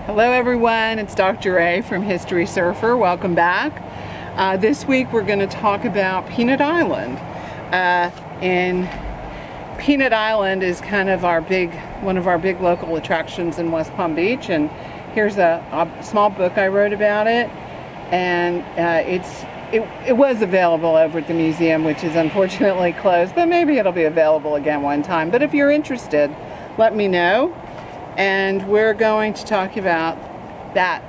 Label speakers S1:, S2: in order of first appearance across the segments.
S1: Hello everyone, it's Dr. A from History Surfer. Welcome back. This week we're going to talk about Peanut Island. And Peanut Island is kind of one of our big local attractions in West Palm Beach. And here's a small book I wrote about it. And it was available over at the museum, which is unfortunately closed, but maybe it'll be available again one time. But if you're interested, let me know. And we're going to talk about that,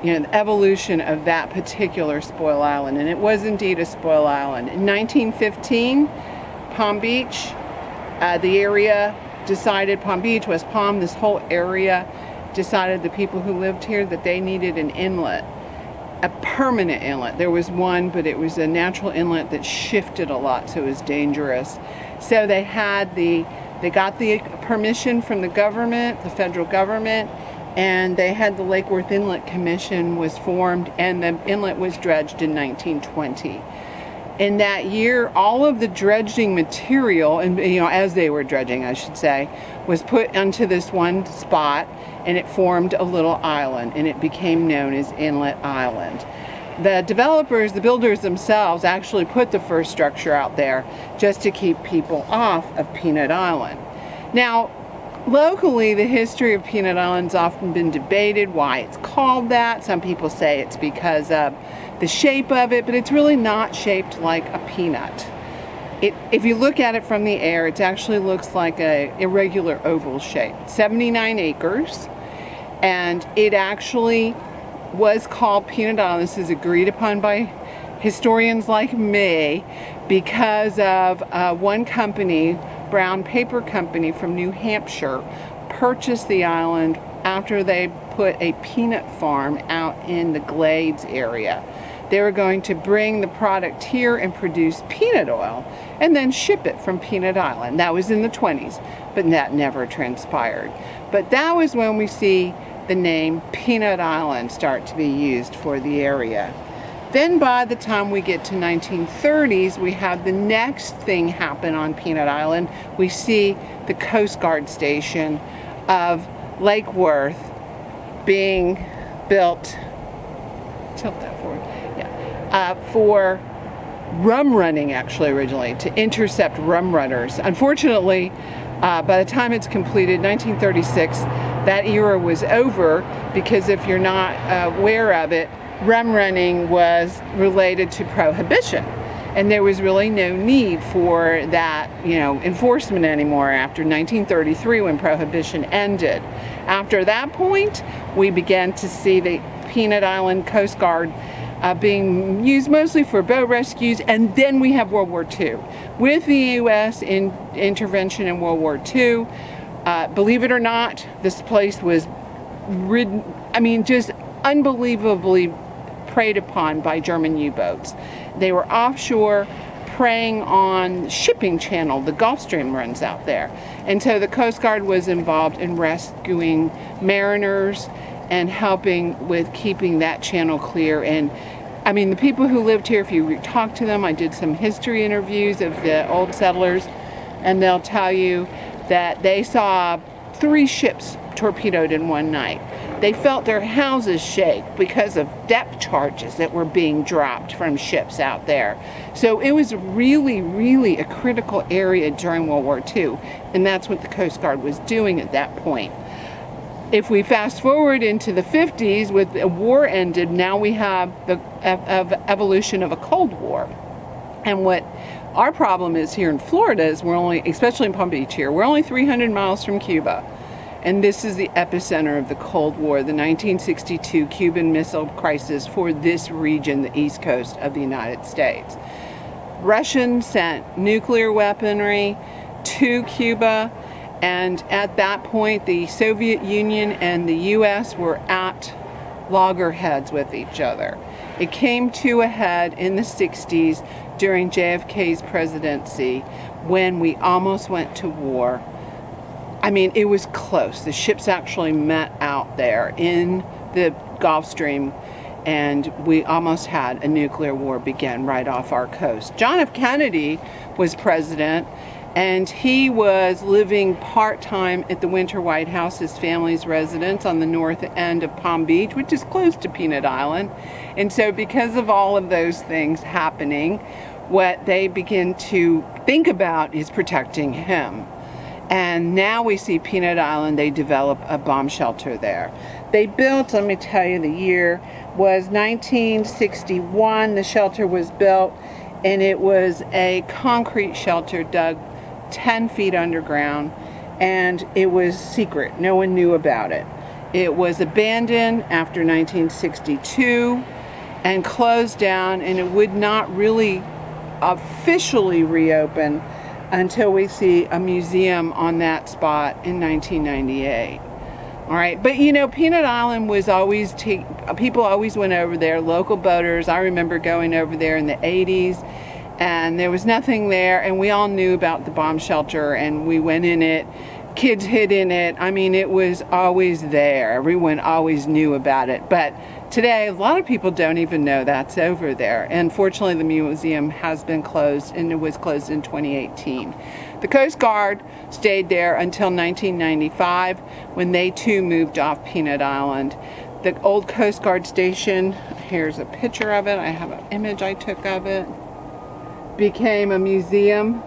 S1: the evolution of that particular spoil island. And it was indeed a spoil island. In 1915, Palm Beach, the area decided, Palm Beach, West Palm, this whole area decided, the people who lived here, that they needed an inlet, a permanent inlet. There was one, but it was a natural inlet that shifted a lot, so it was dangerous. So they got the permission from the government, the federal government, and they had the Lake Worth Inlet Commission was formed, and the inlet was dredged in 1920. In that year, all of the dredging material, and as they were dredging, I should say, was put onto this one spot, and it formed a little island, and it became known as Inlet Island. The developers, the builders themselves, actually put the first structure out there just to keep people off of Peanut Island. Now, locally, the history of Peanut Island has often been debated, why it's called that. Some people say it's because of the shape of it, but it's really not shaped like a peanut. If you look at it from the air, it actually looks like a irregular oval shape. 79 acres, and it actually was called Peanut Island. This is agreed upon by historians like me because of one company, Brown Paper Company from New Hampshire, purchased the island after they put a peanut farm out in the Glades area. They were going to bring the product here and produce peanut oil and then ship it from Peanut Island. That was in the 20s, but that never transpired. But that was when we see the name Peanut Island start to be used for the area. Then by the time we get to 1930s, we have the next thing happen on Peanut Island. We see the Coast Guard station of Lake Worth being built, tilt that forward, for rum running, actually, originally, to intercept rum runners. Unfortunately, by the time it's completed, 1936, that era was over, because if you're not aware of it, rum running was related to prohibition, and there was really no need for that enforcement anymore after 1933, when prohibition ended. After that point, we began to see the Peanut Island Coast Guard being used mostly for boat rescues, and then we have World War II. With the U.S. intervention in World War II, believe it or not, this place was just unbelievably preyed upon by German U-boats. They were offshore, preying on the shipping channel. The Gulf Stream runs out there. And so the Coast Guard was involved in rescuing mariners and helping with keeping that channel clear. And the people who lived here, if you talk to them, I did some history interviews of the old settlers, and they'll tell you that they saw 3 ships torpedoed in one night. They felt their houses shake because of depth charges that were being dropped from ships out there. So it was really, really a critical area during World War II, and that's what the Coast Guard was doing at that point. If we fast forward into the 50s, with the war ended, now we have the evolution of a Cold War. And what our problem is here in Florida is especially in Palm Beach here, we're only 300 miles from Cuba. And this is the epicenter of the Cold War, the 1962 Cuban Missile Crisis for this region, the East Coast of the United States. Russians sent nuclear weaponry to Cuba, and at that point, the Soviet Union and the U.S. were at loggerheads with each other. It came to a head in the 60s during JFK's presidency, when we almost went to war. It was close. The ships actually met out there in the Gulf Stream, and we almost had a nuclear war begin right off our coast. John F. Kennedy was president, And he was living part-time at the Winter White House, his family's residence on the north end of Palm Beach, which is close to Peanut Island. And so because of all of those things happening, what they begin to think about is protecting him. And now we see Peanut Island, they develop a bomb shelter there. They built, let me tell you, the year was 1961. The shelter was built, and it was a concrete shelter dug 10 feet underground, and it was secret. No one knew about it. It was abandoned after 1962 and closed down, and it would not really officially reopen until we see a museum on that spot in 1998. All right, but you know, Peanut Island was always, people always went over there, local boaters. I remember going over there in the 80s, and there was nothing there, and we all knew about the bomb shelter, and we went in it. Kids hid in it. I mean, it was always there. Everyone always knew about it. But today, a lot of people don't even know that's over there. And fortunately, the museum has been closed, and it was closed in 2018. The Coast Guard stayed there until 1995, when they too moved off Peanut Island. The old Coast Guard station, here's a picture of it. I have an image I took of it. Became a museum,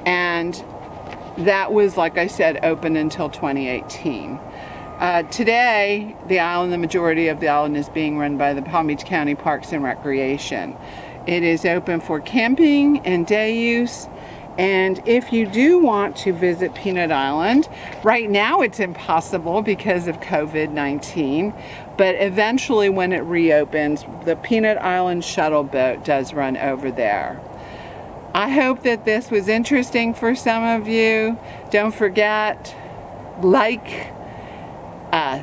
S1: and that was, like I said, open until 2018. Today, the island, the majority of the island is being run by the Palm Beach County Parks and Recreation. It is open for camping and day use. And if you do want to visit Peanut Island, right now it's impossible because of COVID-19, but eventually when it reopens, the Peanut Island shuttle boat does run over there. I hope that this was interesting for some of you. Don't forget, like,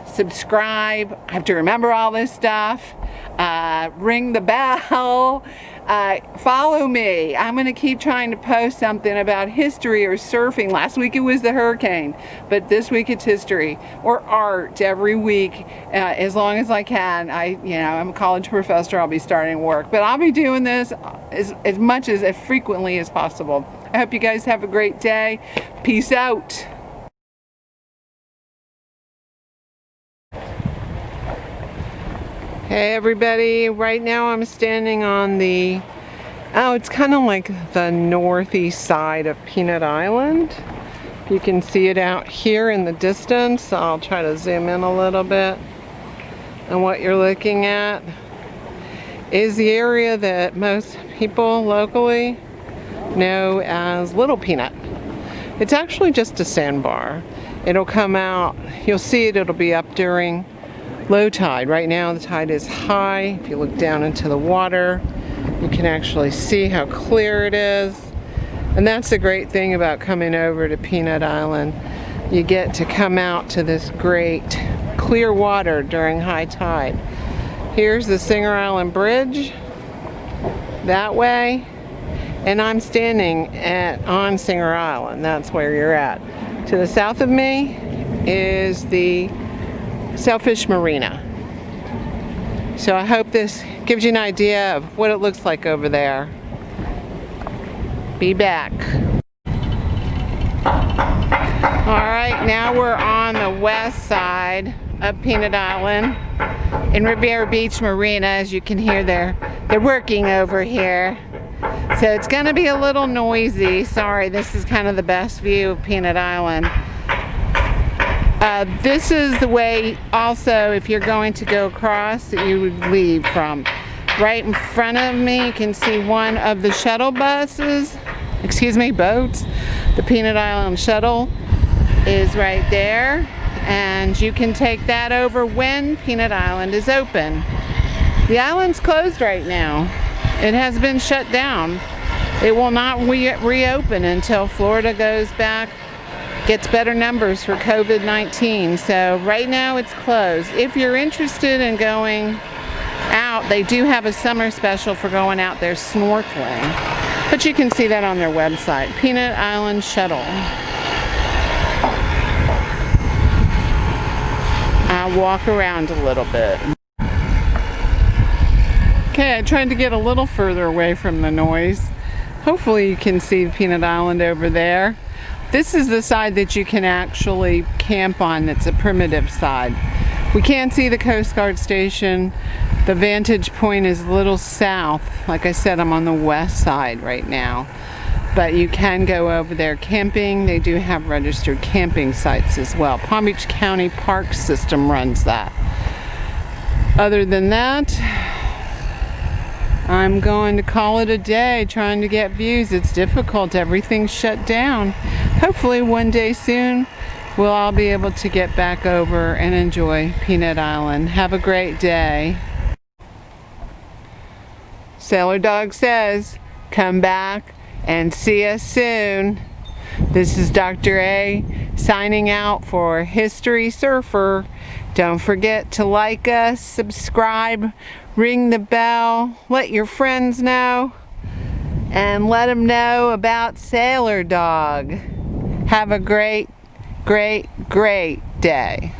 S1: subscribe. I have to remember all this stuff. Ring the bell. Follow me. I'm going to keep trying to post something about history or surfing. Last week it was the hurricane, but this week it's history or art every week, as long as I can. I'm a college professor. I'll be starting work, but I'll be doing this as much as frequently as possible. I hope you guys have a great day. Peace out. Hey everybody, right now I'm standing on the, it's kind of like the northeast side of Peanut Island. You can see it out here in the distance. I'll try to zoom in a little bit. And what you're looking at is the area that most people locally know as Little Peanut. It's actually just a sandbar. It'll come out, you'll see it, it'll be up during low tide. Right now the tide is high. If you look down into the water, you can actually see how clear it is. And that's the great thing about coming over to Peanut Island. You get to come out to this great clear water during high tide. Here's the Singer Island Bridge that way, and I'm standing on Singer Island. That's where you're at. To the south of me is the Sailfish Marina. So I hope this gives you an idea of what it looks like over there. Be back. Alright, now we're on the west side of Peanut Island in Riviera Beach Marina. As you can hear, they're working over here. So it's going to be a little noisy. Sorry, this is kind of the best view of Peanut Island. This is the way also, if you're going to go across, that you would leave from. Right in front of me, you can see one of the shuttle boats. The Peanut Island shuttle is right there, and you can take that over when Peanut Island is open. The island's closed right now. It has been shut down. It will not reopen until Florida goes back, gets better numbers for COVID-19. So right now it's closed. If you're interested in going out, they do have a summer special for going out there snorkeling. But you can see that on their website, Peanut Island Shuttle. I'll walk around a little bit. Okay, I tried to get a little further away from the noise. Hopefully you can see Peanut Island over there. This is the side that you can actually camp on. It's a primitive side. We can't see the Coast Guard station. The vantage point is a little south. Like I said, I'm on the west side right now. But you can go over there camping. They do have registered camping sites as well. Palm Beach County Park System runs that. Other than that, I'm going to call it a day trying to get views. It's difficult. Everything's shut down. Hopefully one day soon we'll all be able to get back over and enjoy Peanut Island. Have a great day. Sailor Dog says, come back and see us soon. This is Dr. A signing out for History Surfer. Don't forget to like us, subscribe, ring the bell, let your friends know, and let them know about Sailor Dog. Have a great, great, great day.